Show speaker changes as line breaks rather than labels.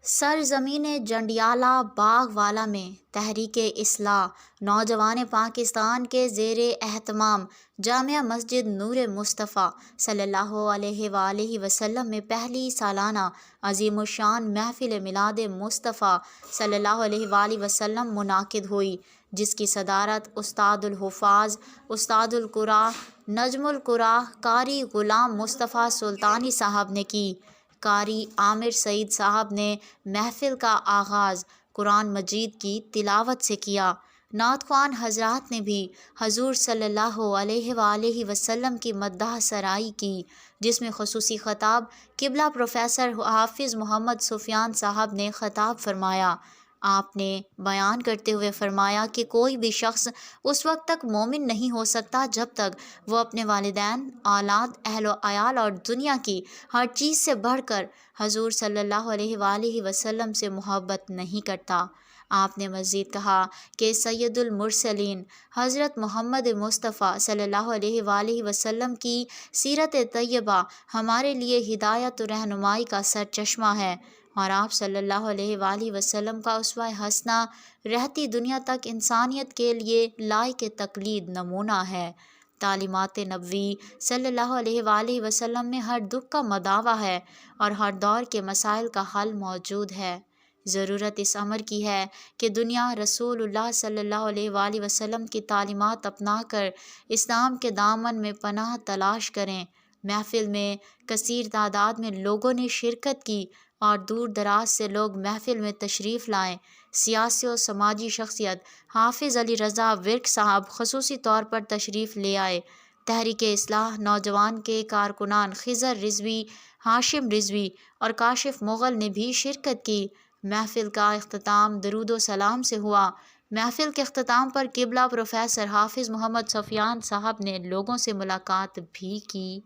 سرزمین جنڈیالہ باغ والا میں تحریک اصلاح نوجوان پاکستان کے زیر اہتمام جامع مسجد نور مصطفیٰ صلی اللہ علیہ وآلہ وسلم میں پہلی سالانہ عظیم الشان محفل میلاد مصطفیٰ صلی اللہ علیہ وآلہ وسلم منعقد ہوئی، جس کی صدارت استاد الحفاظ، استاد القراء، نجم القراء قاری غلام مصطفیٰ سلطانی صاحب نے کی۔ قاری عامر سعید صاحب نے محفل کا آغاز قرآن مجید کی تلاوت سے کیا۔ نعت خوان حضرات نے بھی حضور صلی اللہ علیہ وآلہ وسلم کی مدح سرائی کی، جس میں خصوصی خطاب قبلہ پروفیسر حافظ محمد سفیان صاحب نے خطاب فرمایا۔ آپ نے بیان کرتے ہوئے فرمایا کہ کوئی بھی شخص اس وقت تک مومن نہیں ہو سکتا جب تک وہ اپنے والدین، اولاد، اہل و عیال اور دنیا کی ہر چیز سے بڑھ کر حضور صلی اللہ علیہ وآلہ وسلم سے محبت نہیں کرتا۔ آپ نے مزید کہا کہ سید المرسلین حضرت محمد مصطفیٰ صلی اللہ علیہ وآلہ وسلم کی سیرت طیبہ ہمارے لیے ہدایت و رہنمائی کا سرچشمہ ہے، اور آپ صلی اللہ علیہ وآلہ وسلم کا اسوہ حسنہ رہتی دنیا تک انسانیت کے لیے لائق تقلید نمونہ ہے۔ تعلیمات نبوی صلی اللہ علیہ وآلہ وسلم میں ہر دکھ کا مداوع ہے اور ہر دور کے مسائل کا حل موجود ہے۔ ضرورت اس امر کی ہے کہ دنیا رسول اللہ صلی اللہ علیہ وآلہ وسلم کی تعلیمات اپنا کر اسلام کے دامن میں پناہ تلاش کریں۔ محفل میں کثیر تعداد میں لوگوں نے شرکت کی اور دور دراز سے لوگ محفل میں تشریف لائے۔ سیاسی و سماجی شخصیت حافظ علی رضا ورک صاحب خصوصی طور پر تشریف لے آئے۔ تحریک اصلاح نوجوان کے کارکنان خضر رضوی، ہاشم رضوی اور کاشف مغل نے بھی شرکت کی۔ محفل کا اختتام درود و سلام سے ہوا۔ محفل کے اختتام پر قبلہ پروفیسر حافظ محمد سفیان صاحب نے لوگوں سے ملاقات بھی کی۔